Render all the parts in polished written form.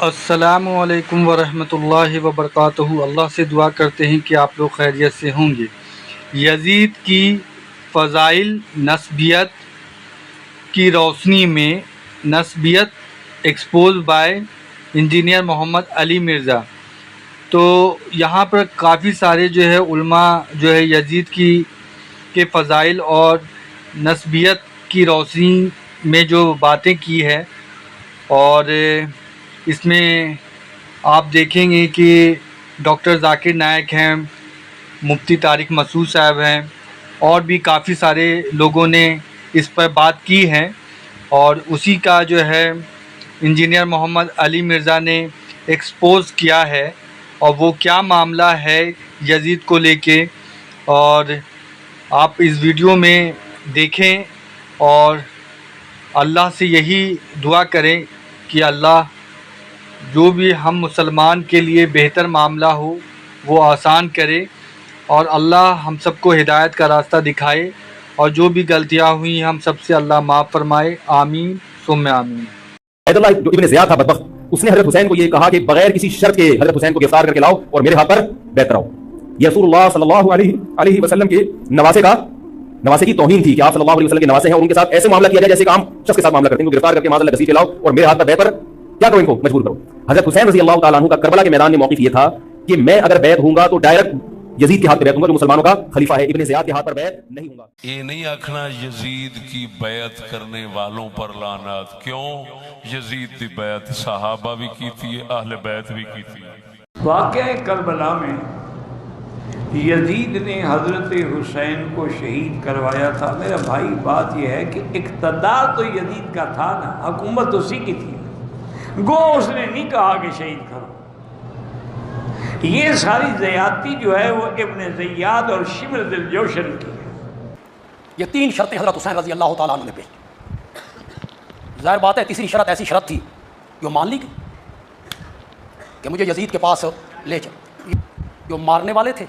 السلام علیکم ورحمۃ اللہ وبرکاتہ۔ اللہ سے دعا کرتے ہیں کہ آپ لوگ خیریت سے ہوں گے۔ یزید کی فضائل نسبیت کی روشنی میں، نسبیت ایکسپوز بائے انجینئر محمد علی مرزا۔ تو یہاں پر کافی سارے جو ہے علماء جو ہے یزید کے فضائل اور نسبیت کی روشنی میں جو باتیں کی ہے، اور اس میں آپ دیکھیں گے کہ ڈاکٹر ذاکر نائک ہیں، مفتی طارق مسعود صاحب ہیں، اور بھی کافی سارے لوگوں نے اس پر بات کی ہے، اور اسی کا جو ہے انجینئر محمد علی مرزا نے ایکسپوز کیا ہے، اور وہ کیا معاملہ ہے یزید کو لے کے، اور آپ اس ویڈیو میں دیکھیں اور اللہ سے یہی دعا کریں کہ اللہ جو بھی ہم مسلمان کے لیے بہتر معاملہ ہو وہ آسان کرے، اور اللہ ہم سب کو ہدایت کا راستہ دکھائے، اور جو بھی غلطیاں ہوئی ہم سب سے اللہ معاف فرمائے، آمین ثم آمین۔ عید اللہ جو ابن زیاد تھا بدبخت، اس نے حضرت حسین کو یہ کہا کہ بغیر کسی شرط کے حضرت حسین کو گرفتار کر کے لاؤ اور میرے ہاتھ پر بیعت کراؤ۔ یہ رسول اللہ صلی اللہ علیہ وسلم کے نواسے کی توہین تھی کہ آپ صلی اللہ علیہ وسلم کے نواسے ہیں اور ان کے ساتھ ایسے معاملہ کیا جائے جیسے کہ عام شخص کے ساتھ معاملہ کرتے ہیں، گرفتار کر کے معاذ اللہ گسیٹ کے لاؤ اور میرے ہاتھ پر بیعت پر کیا کرو، ان کو مجبور کرو۔ حضرت حسین رضی اللہ تعالیٰ عنہ کا کربلا کے میدان میں موقف یہ تھا کہ میں اگر بیعت ہوں گا تو ڈائریکٹ یزید کے ہاتھ پہ بیعت ہوں گا جو مسلمانوں کا خلیفہ ہے، ابن زیاد کے ہاتھ پر بیعت نہیں ہوں گا۔ یہ نہیں آکھنا یزید کی بیعت کرنے والوں پر لعنات، کیوں؟ یزید کی بیعت صحابہ بھی کی تھی، اہل بیت بھی کی تھی۔ واقعہ کربلا میں یزید نے حضرت حسین کو شہید کروایا تھا۔ میرا بھائی بات یہ ہے کہ اقتدار تو یزید کا تھا نا، حکومت اسی کی تھی، گو اس نے نہیں کہا کہ شہید کرو۔ یہ ساری زیادتی جو ہے وہ ابن زیاد اور شمر دل جوشن کی ہے۔ یہ تین شرطیں حضرت حسین رضی اللہ تعالیٰ عنہ نے پیش۔ ظاہر بات ہے تیسری شرط ایسی شرط تھی جو مان لی گئی کہ مجھے یزید کے پاس لے چل۔ جو مارنے والے تھے،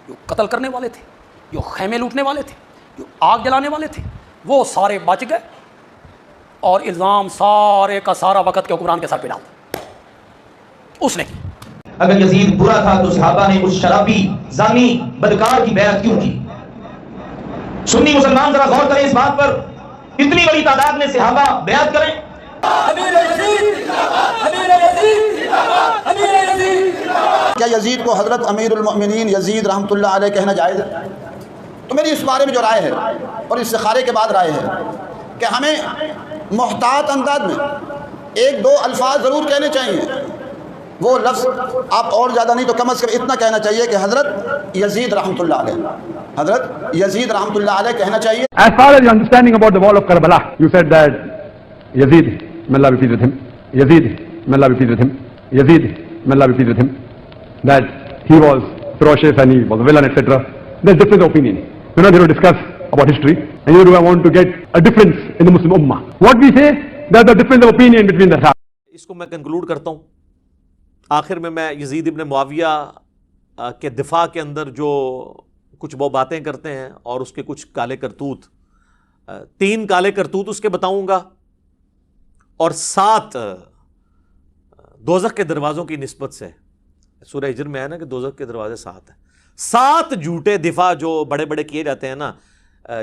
جو قتل کرنے والے تھے، جو خیمے لوٹنے والے تھے، جو آگ جلانے والے تھے، وہ سارے بچ گئے، اور الزام سارے کا سارا وقت کے حکمران کے سر پہ ڈال دیا اس نے کی۔ اگر یزید برا تھا تو صحابہ نے اس شرابی زانی بدکار کی بیعت کیوں کی؟ سنی مسلمان ذرا غور کریں اس بات پر، اتنی بڑی تعداد میں صحابہ بیعت کریں۔ کیا یزید کو حضرت امیر المؤمنین یزید رحمۃ اللہ علیہ کہنا جائز ہے؟ تو میری اس بارے میں جو رائے ہے اور استخارے کے بعد رائے ہے کہ ہمیں محتاط انداز میں ایک دو الفاظ ضرور کہنے چاہیے۔ وہ لفظ آپ اور زیادہ نہیں تو کم از کم اتنا کہنا چاہیے کہ حضرت یزید رحمۃ اللہ علیہ، حضرت یزید رحمۃ اللہ علیہ کہنا چاہیے۔ As far as your understanding about the wall of Karbala, you said that Yazid, may Allah be pleased with him, Yazid, may Allah be pleased with him, Yazid, may Allah be pleased with him, that he was ferocious and he was a villain, etc. There's different opinion. We're not here to discuss about history, and neither do I want to get a difference in the Muslim Ummah. What we say, there's a difference of opinion between the Sahaba. اس کو میں conclude کرتا ہوں۔ آخر میں یزید ابن معاویہ کے دفاع کے اندر جو کچھ وہ باتیں کرتے ہیں اور اس کے کچھ کالے کرتوت، 3 کالے کرتوت اس کے بتاؤں گا، اور 7 دوزخ کے دروازوں کی نسبت سے۔ سورہ ہجر میں ہے نا کہ دوزخ کے دروازے 7 ہیں۔ 7 جھوٹے دفاع جو بڑے بڑے کیے جاتے ہیں نا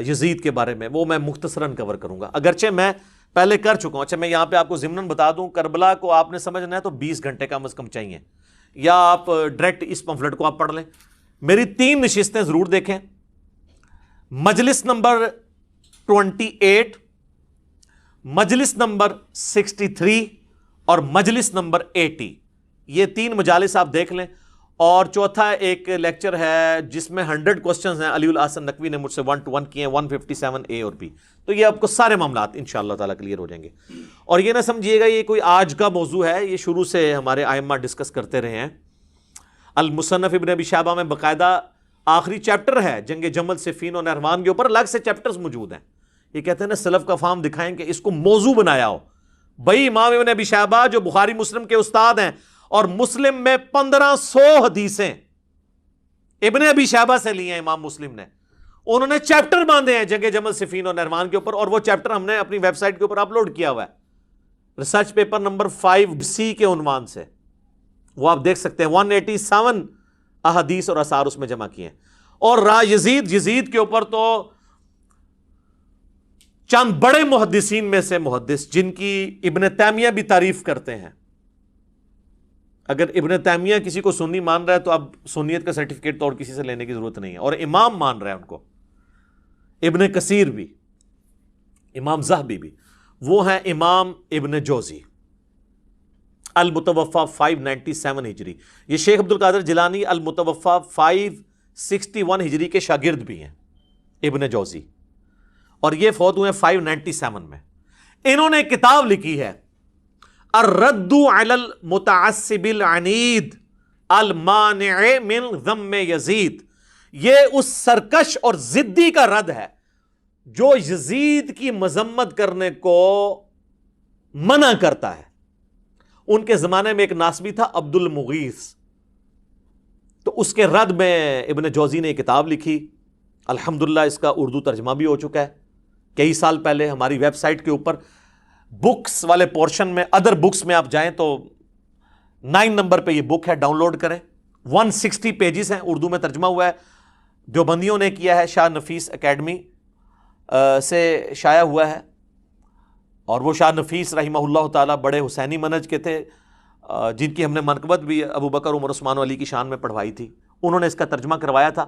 یزید کے بارے میں، وہ میں مختصراً کور کروں گا، اگرچہ میں پہلے کر چکا ہوں۔ اچھا میں یہاں پہ آپ کو ضمناً بتا دوں، کربلا کو آپ نے سمجھنا ہے تو 20 گھنٹے کم از کم چاہیے، یا آپ ڈائریکٹ اس پمفلٹ کو آپ پڑھ لیں۔ میری 3 نشستیں ضرور دیکھیں، مجلس نمبر 28، مجلس نمبر 63 اور مجلس نمبر 80، یہ 3 مجالس آپ دیکھ لیں۔ اور چوتھا ایک لیکچر ہے جس میں 100 کوسچنز ہیں، علی الاحسن نقوی نے مجھ سے 1 to 1 کیے ہیں، 157 A اور B۔ تو یہ آپ کو سارے معاملات انشاءاللہ تعالیٰ کلیئر ہو جائیں گے۔ اور یہ نہ سمجھیے گا یہ کوئی آج کا موضوع ہے، یہ شروع سے ہمارے ائمہ ڈسکس کرتے رہے ہیں۔ المصنف ابن ابی شیبہ میں باقاعدہ آخری چیپٹر ہے جنگ جمل صفین و نہروان کے اوپر، الگ سے چیپٹرز موجود ہیں۔ یہ کہتے ہیں نا سلف کا فہم دکھائیں کہ اس کو موضوع بنایا ہو۔ بھائی امام ابن ابی شیبہ جو بخاری مسلم کے استاد ہیں، اور مسلم میں 1500 حدیثیں ابن ابی شیبہ سے لی ہیں امام مسلم نے، انہوں نے چیپٹر باندھے ہیں جنگ جمل صفین اور نہروان کے اوپر، اور وہ چیپٹر ہم نے اپنی ویب سائٹ کے اوپر اپلوڈ کیا ہوا ہے۔ ریسرچ پیپر نمبر 5C کے عنوان سے، وہ آپ دیکھ سکتے ہیں، 187 احادیث اور آثار اس میں جمع کیے ہیں۔ اور رہا یزید کے اوپر تو چند بڑے محدثین میں سے محدث جن کی ابن تیمیہ بھی تعریف کرتے ہیں، اگر ابن تیمیہ کسی کو سنی مان رہا ہے تو اب سنیت کا سرٹیفکیٹ تو اور کسی سے لینے کی ضرورت نہیں ہے، اور امام مان رہا ہے ان کو، ابن کثیر بھی، امام زہبی بھی، وہ ہیں امام ابن جوزی المتوفا 597 ہجری۔ یہ شیخ عبد القادر جیلانی المتوفا 561 ہجری کے شاگرد بھی ہیں ابن جوزی، اور یہ فوت ہوئے 597 میں۔ انہوں نے کتاب لکھی ہے الرد علی المتعصب العنید المانع من ذم یزید۔ یہ اس سرکش اور ضدی کا رد ہے جو یزید کی مذمت کرنے کو منع کرتا ہے۔ ان کے زمانے میں ایک ناصبی تھا عبد المغیث، تو اس کے رد میں ابن جوزی نے ایک کتاب لکھی، الحمدللہ اس کا اردو ترجمہ بھی ہو چکا ہے کئی سال پہلے ہماری ویب سائٹ کے اوپر بکس والے پورشن میں، ادر بکس میں آپ جائیں تو 9 نمبر پہ یہ بک ہے، ڈاؤن لوڈ کریں۔ 160 پیجز ہیں، اردو میں ترجمہ ہوا ہے، دیوبندیوں نے کیا ہے، شاہ نفیس اکیڈمی سے شائع ہوا ہے، اور وہ شاہ نفیس رحمہ اللہ تعالیٰ بڑے حسینی منہج کے تھے، جن کی ہم نے منقبت بھی ابو بکر عمر عثمان علی کی شان میں پڑھوائی تھی۔ انہوں نے اس کا ترجمہ کروایا تھا،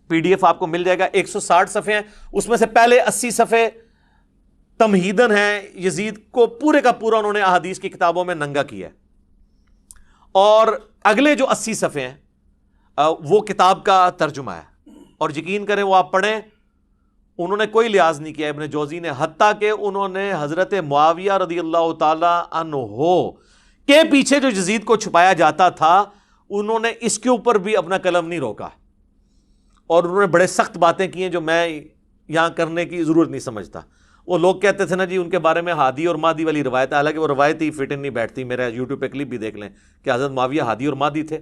PDF آپ کو مل جائے گا، 160 صفحے ہیں، اس میں سے پہلے 80 صفحے تمہیدن ہیں، یزید کو پورے کا پورا انہوں نے احادیث کی کتابوں میں ننگا کیا ہے، اور اگلے جو 80 صفحے ہیں وہ کتاب کا ترجمہ ہے، اور یقین کریں وہ آپ پڑھیں، انہوں نے کوئی لحاظ نہیں کیا ابن جوزی نے، حتیٰ کہ انہوں نے حضرت معاویہ رضی اللہ تعالی عنہ کے پیچھے جو یزید کو چھپایا جاتا تھا، انہوں نے اس کے اوپر بھی اپنا قلم نہیں روکا، اور انہوں نے بڑے سخت باتیں کی ہیں جو میں یہاں کرنے کی ضرورت نہیں سمجھتا۔ وہ لوگ کہتے تھے نا جی ان کے بارے میں ہادی اور مادی والی روایت ہے، حالانکہ وہ روایت ہی فٹ نہیں بیٹھتی، میرا یوٹیوب پہ کلپ بھی دیکھ لیں کہ حضرت معاویہ ہادی اور مادی تھے۔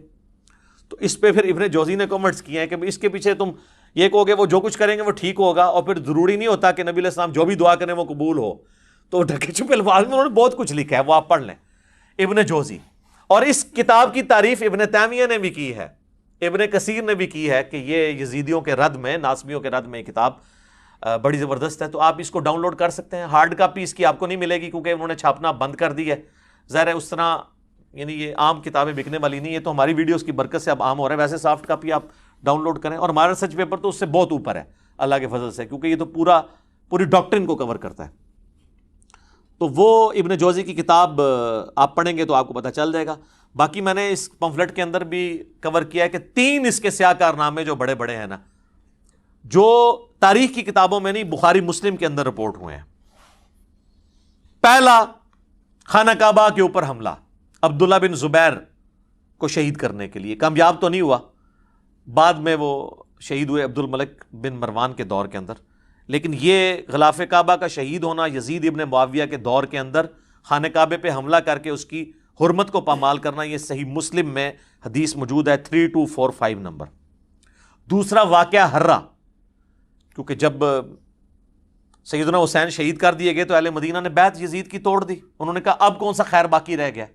تو اس پہ پھر ابن جوزی نے کمنٹس کیے ہیں کہ اس کے پیچھے تم یہ کہو گے وہ جو کچھ کریں گے وہ ٹھیک ہوگا، اور پھر ضروری نہیں ہوتا کہ نبی علیہ السلام جو بھی دعا کریں وہ قبول ہو، تو ڈھکے چھپے الفاظ میں انہوں نے بہت کچھ لکھا ہے، وہ آپ پڑھ لیں ابن جوزی۔ اور اس کتاب کی تعریف ابن تیمیہ نے بھی کی ہے، ابن کثیر نے بھی کی ہے کہ یہ یزیدیوں کے رد میں، ناصبیوں کے رد میں یہ کتاب بڑی زبردست ہے، تو آپ اس کو ڈاؤن لوڈ کر سکتے ہیں۔ ہارڈ کاپی اس کی آپ کو نہیں ملے گی کیونکہ انہوں نے چھاپنا بند کر دی ہے، ظاہر ہے اس طرح یعنی یہ عام کتابیں بکنے والی نہیں ہے، تو ہماری ویڈیوز کی برکت سے اب عام ہو رہا ہے۔ ویسے سافٹ کاپی آپ ڈاؤن لوڈ کریں، اور ہمارا ریسرچ پیپر تو اس سے بہت اوپر ہے اللہ کے فضل سے، کیونکہ یہ تو پوری ڈاکٹرن کو کور کرتا ہے۔ تو وہ ابن جوزی کی کتاب آپ پڑھیں گے تو آپ کو پتہ چل جائے گا۔ باقی میں نے اس پمفلٹ کے اندر بھی کور کیا ہے کہ 3 اس کے سیاہ کارنامے جو بڑے بڑے ہیں نا، جو تاریخ کی کتابوں میں نہیں، بخاری مسلم کے اندر رپورٹ ہوئے ہیں۔ پہلا، خانہ کعبہ کے اوپر حملہ عبداللہ بن زبیر کو شہید کرنے کے لیے، کامیاب تو نہیں ہوا، بعد میں وہ شہید ہوئے عبد الملک بن مروان کے دور کے اندر، لیکن یہ غلاف کعبہ کا شہید ہونا، یزید ابن معاویہ کے دور کے اندر خانہ کعبے پہ حملہ کر کے اس کی حرمت کو پامال کرنا، یہ صحیح مسلم میں حدیث موجود ہے 3245 نمبر۔ دوسرا واقعہ ہرہ، کیونکہ جب سیدنا حسین شہید کر دیے گئے تو اہل مدینہ نے بیعت یزید کی توڑ دی، انہوں نے کہا اب کون سا خیر باقی رہ گیا،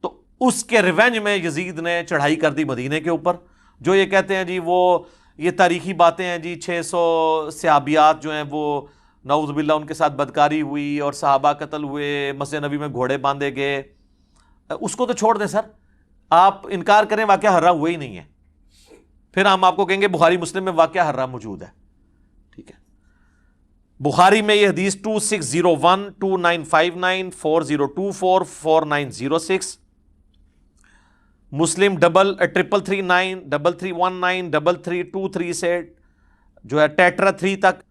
تو اس کے ریونج میں یزید نے چڑھائی کر دی مدینے کے اوپر۔ جو یہ کہتے ہیں جی وہ یہ تاریخی باتیں ہیں جی 600 صحابیات جو ہیں وہ نعوذ باللہ ان کے ساتھ بدکاری ہوئی اور صحابہ قتل ہوئے، مسجد نبی میں گھوڑے باندھے گئے، اس کو تو چھوڑ دیں سر، آپ انکار کریں واقعہ ہرہ ہوا ہی نہیں ہے، پھر ہم آپ کو کہیں گے بخاری مسلم میں واقعہ ہرہ موجود ہے، ٹھیک ہے۔ بخاری میں یہ حدیث 2601 2959 4024 4906، مسلم 3339 3319 3323 سے جو ہے ٹیٹرا 3 تک،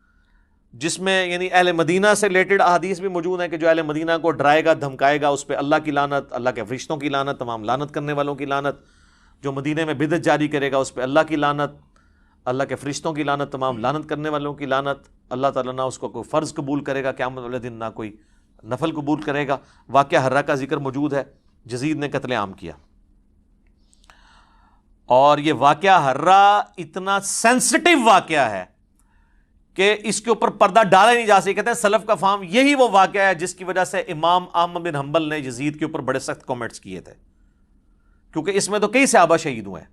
جس میں یعنی اہل مدینہ سے ریلیٹڈ احادیث بھی موجود ہیں کہ جو اہل مدینہ کو ڈرائے گا دھمکائے گا اس پہ اللہ کی لعنت، اللہ کے فرشتوں کی لعنت، تمام لعنت کرنے والوں کی لعنت، جو مدینے میں بدعت جاری کرے گا اس پہ اللہ کی لعنت، اللہ کے فرشتوں کی لعنت، تمام لعنت کرنے والوں کی لعنت، اللہ تعالیٰ نہ اس کو کوئی فرض قبول کرے گا قیامت والے دن، نہ کوئی نفل قبول کرے گا۔ واقعہ ہرہ کا ذکر موجود ہے، یزید نے قتل عام کیا، اور یہ واقعہ ہرہ اتنا سینسٹیو واقعہ ہے کہ اس کے اوپر پردہ ڈالا نہیں جا سکتا. کہتے ہیں سلف کا فہم یہی وہ واقعہ ہے جس کی وجہ سے امام احمد بن حنبل نے یزید کے اوپر بڑے سخت کامنٹس کیے تھے، کیونکہ اس میں تو کئی صحابہ شہید ہوئے ہیں.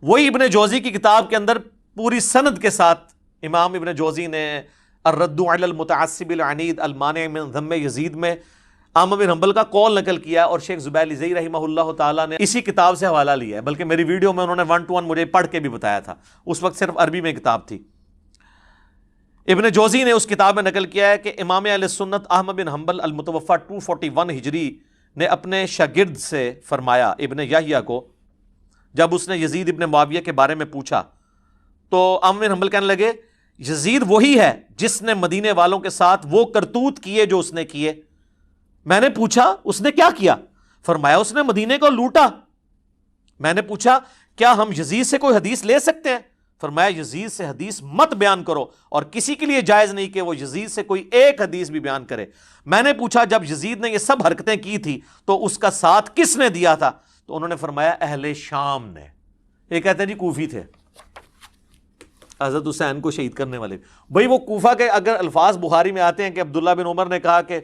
وہی ابن جوزی کی کتاب کے اندر پوری سند کے ساتھ امام ابن جوزی نے الرد علی المتعصب العنید المانع من ذم یزید میں احمد بن حنبل کا قول نقل کیا، اور شیخ زبیر زئی رحمہ اللہ تعالیٰ نے اسی کتاب سے حوالہ لیا ہے. بلکہ میری ویڈیو میں انہوں نے 1 to 1 مجھے پڑھ کے بھی بتایا تھا، اس وقت صرف عربی میں کتاب تھی. ابن جوزی نے اس کتاب میں نقل کیا ہے کہ امام اہل سنت احمد بن حنبل المتوفی 241 ہجری نے اپنے شاگرد سے فرمایا، ابن یحییٰ کو، جب اس نے یزید ابن معاویہ کے بارے میں پوچھا تو احمد بن حنبل کہنے لگے یزید وہی ہے جس نے مدینے والوں کے ساتھ وہ کرتوت کیے جو اس نے کیے. میں نے پوچھا اس نے کیا کیا؟ فرمایا اس نے مدینے کو لوٹا. میں نے پوچھا کیا ہم یزید سے کوئی حدیث لے سکتے ہیں؟ فرمایا یزید سے حدیث مت بیان کرو، اور کسی کے لیے جائز نہیں کہ وہ یزید سے کوئی ایک حدیث بھی بیان کرے. میں نے پوچھا جب یزید نے یہ سب حرکتیں کی تھی تو اس کا ساتھ کس نے دیا تھا؟ تو انہوں نے فرمایا اہل شام نے. یہ کہتے ہیں جی کوفی تھے، حضرت حسین کو شہید کرنے والے. بھئی وہ کوفہ کے اگر الفاظ بخاری میں آتے ہیں کہ عبداللہ بن عمر نے کہا کہ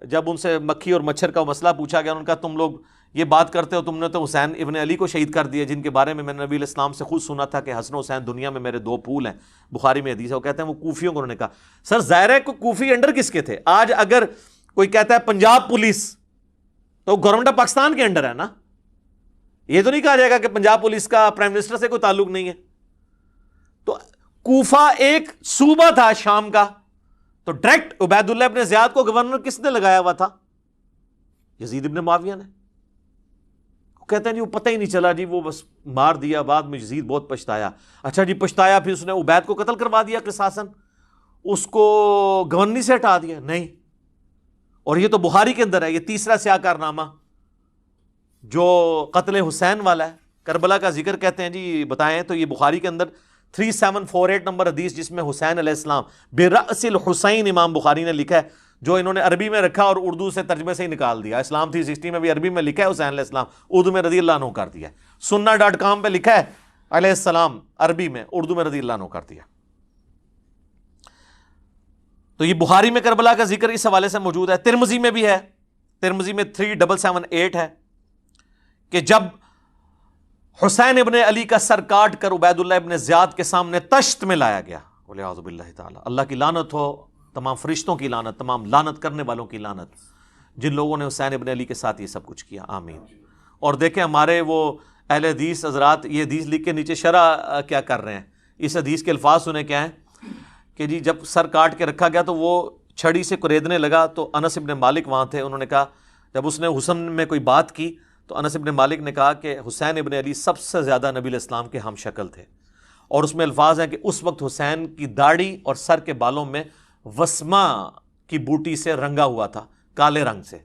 جب ان سے مکھی اور مچھر کا مسئلہ پوچھا گیا، انہوں نے کہا تم لوگ یہ بات کرتے ہو، تم نے تو حسین ابن علی کو شہید کر دیا جن کے بارے میں نے نبی علیہ السلام سے خود سنا تھا کہ حسن و حسین دنیا میں میرے 2 پھول ہیں. بخاری میں حدیث ہے. وہ کہتے ہیں وہ کوفیوں کو انہوں نے کہا. سر ظاہر ہے کہ کوفی انڈر کس کے تھے؟ آج اگر کوئی کہتا ہے پنجاب پولیس تو گورنمنٹ آف پاکستان کے انڈر ہے نا. یہ تو نہیں کہا جائے گا کہ پنجاب پولیس کا پرائم منسٹر سے کوئی تعلق نہیں ہے. تو کوفہ ایک صوبہ تھا شام کا، تو ڈائریکٹ عبید اللہ ابن زیاد کو گورنر کس نے لگایا ہوا تھا؟ یزید ابن معاویہ نے. کہتے ہیں جی وہ پتہ ہی نہیں چلا جی، وہ بس مار دیا، بعد میں یزید بہت پچھتایا. اچھا جی پچھتایا، پھر اس نے عبید کو قتل کروا دیا قصاصاً، اس کو گورنری سے ہٹا دیا؟ نہیں. اور یہ تو بخاری کے اندر ہے. یہ تیسرا سیاہ کارنامہ جو قتل حسین والا ہے، کربلا کا ذکر کہتے ہیں جی بتائیں تو یہ بخاری کے اندر 3748 نمبر حدیث جس میں حسین علیہ السلام برأس الحسین امام بخاری نے لکھا ہے، جو انہوں نے عربی میں رکھا اور اردو سے ترجمے سے ہی نکال دیا. اسلام 360 میں بھی عربی میں لکھا ہے حسین علیہ السلام، اردو میں رضی اللہ عنہ کر دیا. sunna.com پہ لکھا ہے علیہ السلام عربی میں، اردو میں رضی اللہ عنہ کر دیا. تو یہ بخاری میں کربلا کا ذکر اس حوالے سے موجود ہے. ترمذی میں بھی ہے، ترمذی میں 3778 ہے کہ جب حسین ابن علی کا سر کاٹ کر عبید اللہ ابن زیاد کے سامنے تشت میں لایا گیا، والعیاذ باللہ تعالی، اللہ کی لعنت ہو، تمام فرشتوں کی لعنت، تمام لعنت کرنے والوں کی لعنت، جن لوگوں نے حسین ابن علی کے ساتھ یہ سب کچھ کیا. آمین. اور دیکھیں ہمارے وہ اہل حدیث حضرات یہ حدیث لکھ کے نیچے شرح کیا کر رہے ہیں. اس حدیث کے الفاظ سنیں کیا ہیں کہ جی جب سر کاٹ کے رکھا گیا تو وہ چھڑی سے قریدنے لگا، تو انس ابن مالک وہاں تھے. انہوں نے کہا جب اس نے حسن میں کوئی بات کی تو انس ابن مالک نے کہا کہ حسین ابن علی سب سے زیادہ نبی علیہ السلام کے ہم شکل تھے. اور اس میں الفاظ ہیں کہ اس وقت حسین کی داڑھی اور سر کے بالوں میں وسما کی بوٹی سے رنگا ہوا تھا، کالے رنگ سے.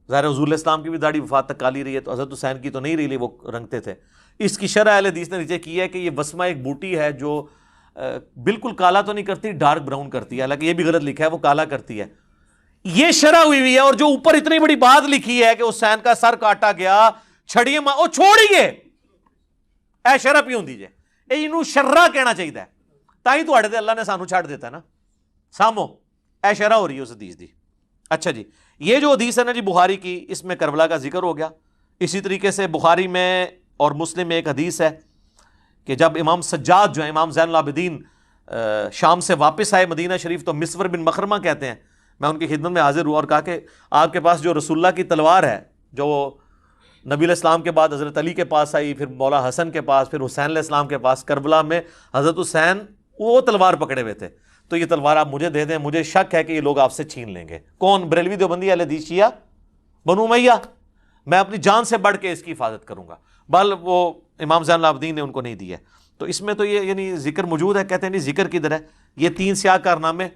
ظاہر حضور علیہ السلام کی بھی داڑھی وفات تک کالی رہی ہے، تو حضرت حسین کی تو نہیں رہی، وہ رنگتے تھے. اس کی شرح اہل حدیث نے نیچے کی ہے کہ یہ وسما ایک بوٹی ہے جو بالکل کالا تو نہیں کرتی، ڈارک براؤن کرتی ہے. حالانکہ یہ بھی غلط لکھا ہے، وہ کالا کرتی ہے. یہ شرح ہوئی ہے. اور جو اوپر اتنی بڑی بات لکھی ہے کہ حسین کا سر کاٹا گیا چھڑیے او چھوڑیے، اے شرح پیوں دیجیے، انہوں شرح کہنا چاہیے تاہی تو تے اللہ نے سانو چھڑ دیتا ہے نا. سامو اے شرح ہو رہی ہے اس حدیث دی. اچھا جی یہ جو حدیث ہے نا جی بخاری کی، اس میں کربلا کا ذکر ہو گیا. اسی طریقے سے بخاری میں اور مسلم میں ایک حدیث ہے کہ جب امام سجاد جو ہے، امام زین العابدین شام سے واپس آئے مدینہ شریف، تو مسور بن مخرمہ کہتے ہیں میں ان کی خدمت میں حاضر ہوا اور کہا کہ آپ کے پاس جو رسول اللہ کی تلوار ہے جو نبی علیہ السلام کے بعد حضرت علی کے پاس آئی، پھر مولا حسن کے پاس، پھر حسین علیہ السلام کے پاس، کربلا میں حضرت حسین وہ تلوار پکڑے ہوئے تھے، تو یہ تلوار آپ مجھے دے دیں، مجھے شک ہے کہ یہ لوگ آپ سے چھین لیں گے. کون؟ بریلوی دیوبندی اہل حدیث شیعہ بنو امیہ. میں اپنی جان سے بڑھ کے اس کی حفاظت کروں گا. بل وہ امام زین العابدین نے ان کو نہیں دی ہے. تو اس میں تو یہ یعنی ذکر موجود ہے. کہتے ہیں نہیں ذکر کدھر ہے؟ یہ 3 سیاہ کارنامے